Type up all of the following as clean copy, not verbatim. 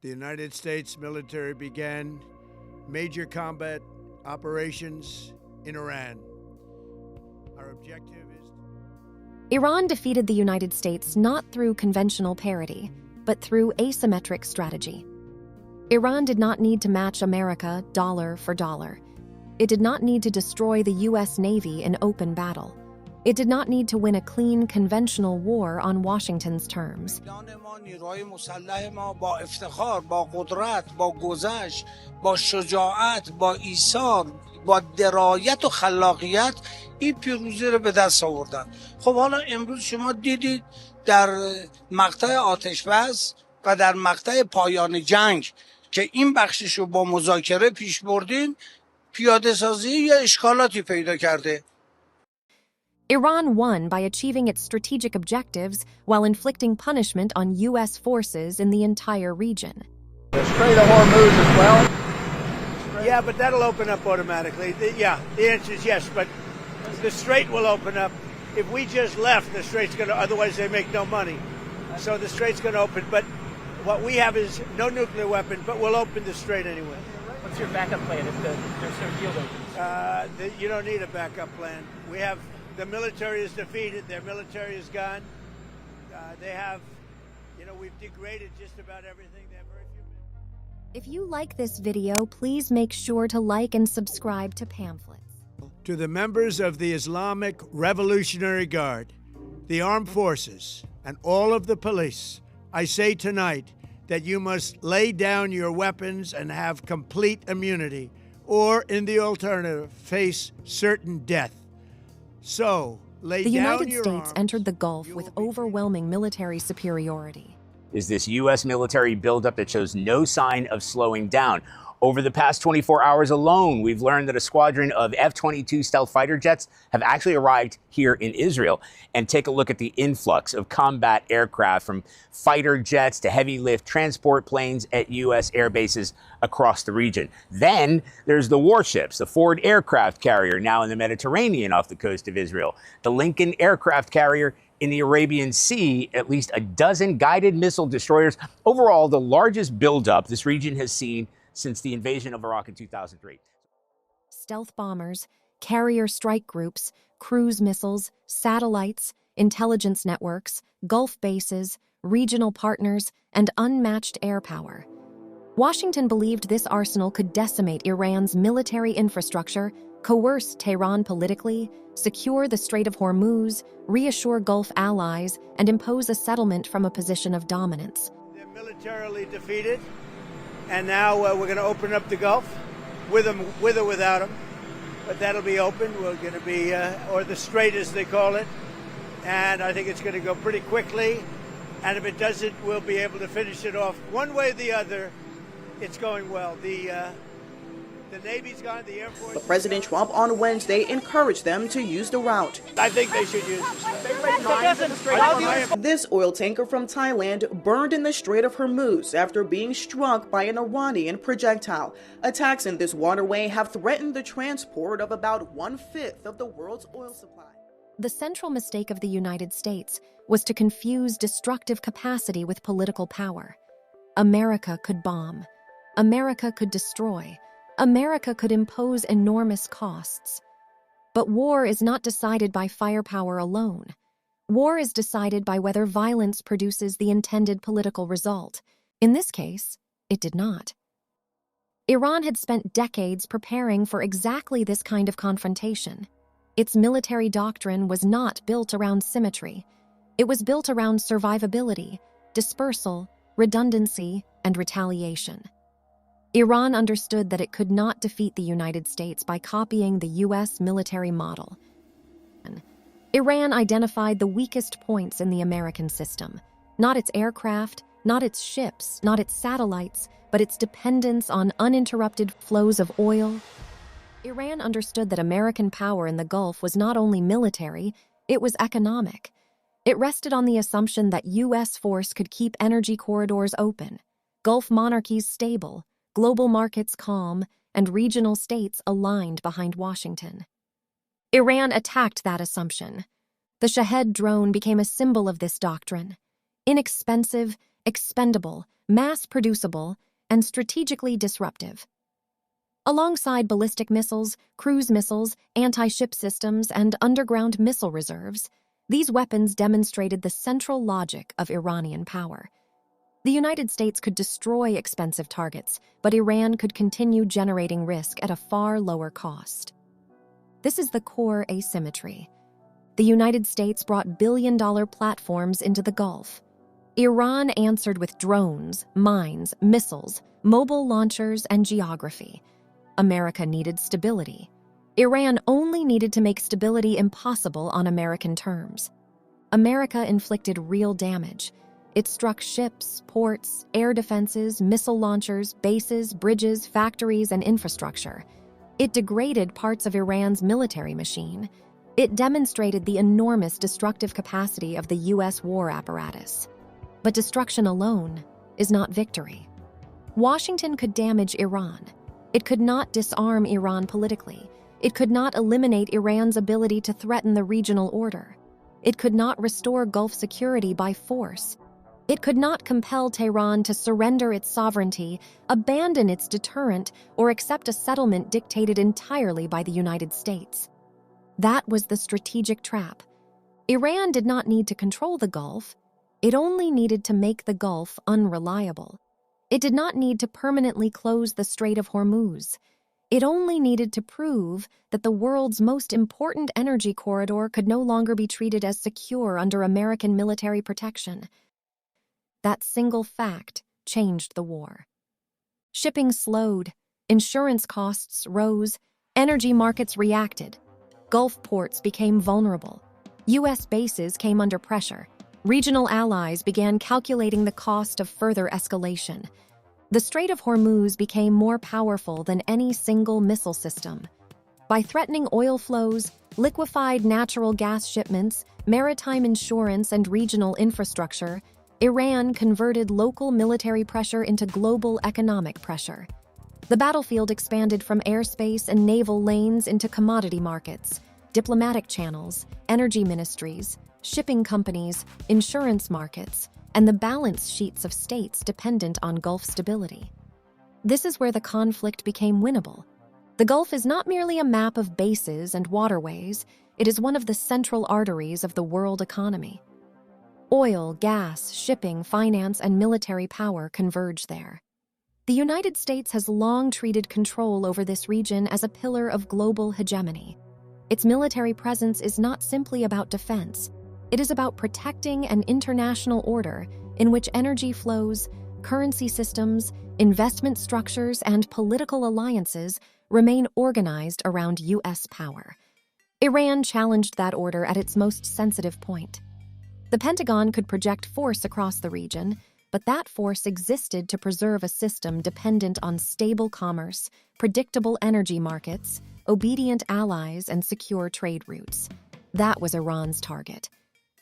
the United States military began major combat operations in Iran. Our objective is... Iran defeated the United States not through conventional parity, but through asymmetric strategy. Iran did not need to match America dollar for dollar. It did not need to destroy the U.S. Navy in open battle. It did not need to win a clean conventional war on Washington's terms. با درایت و خلاقیت این پیروزی رو به دست آوردن. خب حالا امروز شما دیدید در مقطع آتش‌بس و در مقطع پایان جنگ که این بخشش رو با مذاکره پیش بردین، پیاده سازی یا اشکالاتی پیدا کرده. Iran won by achieving its strategic objectives while inflicting punishment on U.S. forces in the entire region. The Strait of Hormuz as well? Yeah, but that'll open up automatically. The answer is yes, but the strait will open up. If we just left, the strait's going to, otherwise they make no money. So the strait's going to open, but what we have is no nuclear weapon, but we'll open the strait anyway. What's your backup plan if there's no field opens? You don't need a backup plan. We have, the military is defeated, their military is gone. They have, we've degraded just about everything. They have very few. If you like this video, please make sure to like and subscribe to Pamphlets. To the members of the Islamic Revolutionary Guard, the armed forces, and all of the police, I say tonight that you must lay down your weapons and have complete immunity, or in the alternative, face certain death. So, lay The down United your States arms. entered the Gulf with overwhelming military superiority. Is this U.S. military buildup that shows no sign of slowing down. Over the past 24 hours alone, we've learned that a squadron of F-22 stealth fighter jets have actually arrived here in Israel. And take a look at the influx of combat aircraft, from fighter jets to heavy lift transport planes at U.S. air bases across the region. Then there's the warships, the Ford aircraft carrier now in the Mediterranean off the coast of Israel, the Lincoln aircraft carrier in the Arabian Sea, at least a dozen guided missile destroyers. Overall, the largest buildup this region has seen since the invasion of Iraq in 2003. Stealth bombers, carrier strike groups, cruise missiles, satellites, intelligence networks, Gulf bases, regional partners, and unmatched air power. Washington believed this arsenal could decimate Iran's military infrastructure, coerce Tehran politically, secure the Strait of Hormuz, reassure Gulf allies, and impose a settlement from a position of dominance. They're militarily defeated, and now we're going to open up the Gulf, with or without them. But that'll be open. We're going to be, or the Strait as they call it, and I think it's going to go pretty quickly. And if it doesn't, we'll be able to finish it off one way or the other. It's going well. The Navy's gone, the Air Force. But President Trump on Wednesday encouraged them to use the route. I think they should use it. This oil tanker from Thailand burned in the Strait of Hormuz after being struck by an Iranian projectile. Attacks in this waterway have threatened the transport of about 1/5 of the world's oil supply. The central mistake of the United States was to confuse destructive capacity with political power. America could bomb. America could destroy. America could impose enormous costs. But war is not decided by firepower alone. War is decided by whether violence produces the intended political result. In this case, it did not. Iran had spent decades preparing for exactly this kind of confrontation. Its military doctrine was not built around symmetry. It was built around survivability, dispersal, redundancy, and retaliation. Iran understood that it could not defeat the United States by copying the U.S. military model. Iran identified the weakest points in the American system, not its aircraft, not its ships, not its satellites, but its dependence on uninterrupted flows of oil. Iran understood that American power in the Gulf was not only military, it was economic. It rested on the assumption that U.S. force could keep energy corridors open, Gulf monarchies stable, global markets calm, and regional states aligned behind Washington. Iran attacked that assumption. The Shahed drone became a symbol of this doctrine. Inexpensive, expendable, mass-producible, and strategically disruptive. Alongside ballistic missiles, cruise missiles, anti-ship systems, and underground missile reserves, these weapons demonstrated the central logic of Iranian power. The United States could destroy expensive targets, but Iran could continue generating risk at a far lower cost. This is the core asymmetry. The United States brought billion-dollar platforms into the Gulf. Iran answered with drones, mines, missiles, mobile launchers, and geography. America needed stability. Iran only needed to make stability impossible on American terms. America inflicted real damage. It struck ships, ports, air defenses, missile launchers, bases, bridges, factories, and infrastructure. It degraded parts of Iran's military machine. It demonstrated the enormous destructive capacity of the U.S. war apparatus. But destruction alone is not victory. Washington could damage Iran. It could not disarm Iran politically. It could not eliminate Iran's ability to threaten the regional order. It could not restore Gulf security by force. It could not compel Tehran to surrender its sovereignty, abandon its deterrent, or accept a settlement dictated entirely by the United States. That was the strategic trap. Iran did not need to control the Gulf. It only needed to make the Gulf unreliable. It did not need to permanently close the Strait of Hormuz. It only needed to prove that the world's most important energy corridor could no longer be treated as secure under American military protection. That single fact changed the war. Shipping slowed, insurance costs rose, energy markets reacted, Gulf ports became vulnerable, U.S. bases came under pressure, regional allies began calculating the cost of further escalation. The Strait of Hormuz became more powerful than any single missile system. By threatening oil flows, liquefied natural gas shipments, maritime insurance, and regional infrastructure, Iran converted local military pressure into global economic pressure. The battlefield expanded from airspace and naval lanes into commodity markets, diplomatic channels, energy ministries, shipping companies, insurance markets, and the balance sheets of states dependent on Gulf stability. This is where the conflict became winnable. The Gulf is not merely a map of bases and waterways, it is one of the central arteries of the world economy. Oil, gas, shipping, finance, and military power converge there. The United States has long treated control over this region as a pillar of global hegemony. Its military presence is not simply about defense. It is about protecting an international order in which energy flows, currency systems, investment structures, and political alliances remain organized around U.S. power. Iran challenged that order at its most sensitive point. The Pentagon could project force across the region, but that force existed to preserve a system dependent on stable commerce, predictable energy markets, obedient allies, and secure trade routes. That was Iran's target.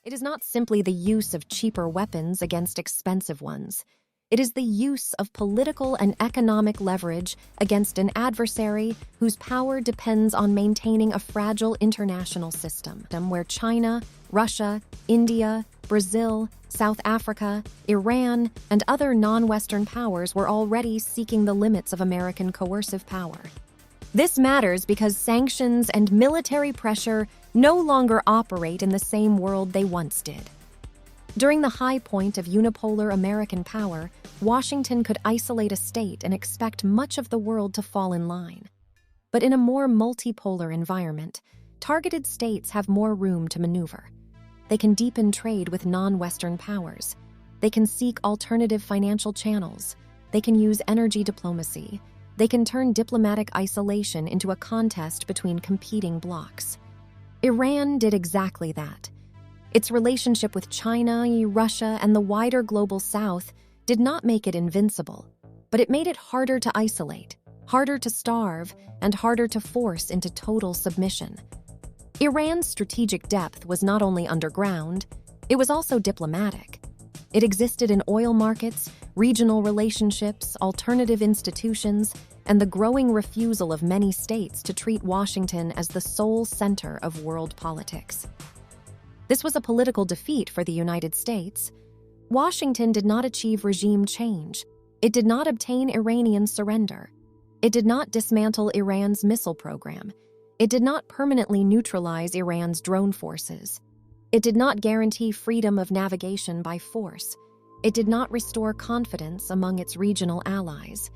It is not simply the use of cheaper weapons against expensive ones. It is the use of political and economic leverage against an adversary whose power depends on maintaining a fragile international system where China, Russia, India, Brazil, South Africa, Iran, and other non-Western powers were already seeking the limits of American coercive power. This matters because sanctions and military pressure no longer operate in the same world they once did. During the high point of unipolar American power, Washington could isolate a state and expect much of the world to fall in line. But in a more multipolar environment, targeted states have more room to maneuver. They can deepen trade with non-Western powers. They can seek alternative financial channels. They can use energy diplomacy. They can turn diplomatic isolation into a contest between competing blocs. Iran did exactly that. Its relationship with China, Russia, and the wider global South did not make it invincible, but it made it harder to isolate, harder to starve, and harder to force into total submission. Iran's strategic depth was not only underground, it was also diplomatic. It existed in oil markets, regional relationships, alternative institutions, and the growing refusal of many states to treat Washington as the sole center of world politics. This was a political defeat for the United States, Washington did not achieve regime change. It did not obtain Iranian surrender. It did not dismantle Iran's missile program. It did not permanently neutralize Iran's drone forces. It did not guarantee freedom of navigation by force. It did not restore confidence among its regional allies.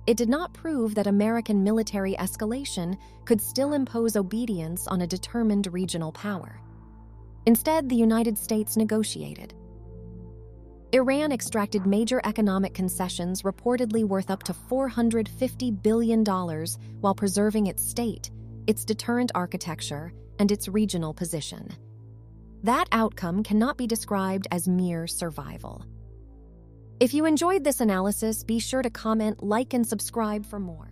It did not prove that American military escalation could still impose obedience on a determined regional power. Instead, the United States negotiated. Iran extracted major economic concessions reportedly worth up to $450 billion while preserving its state, its deterrent architecture, and its regional position. That outcome cannot be described as mere survival. If you enjoyed this analysis, be sure to comment, like, and subscribe for more.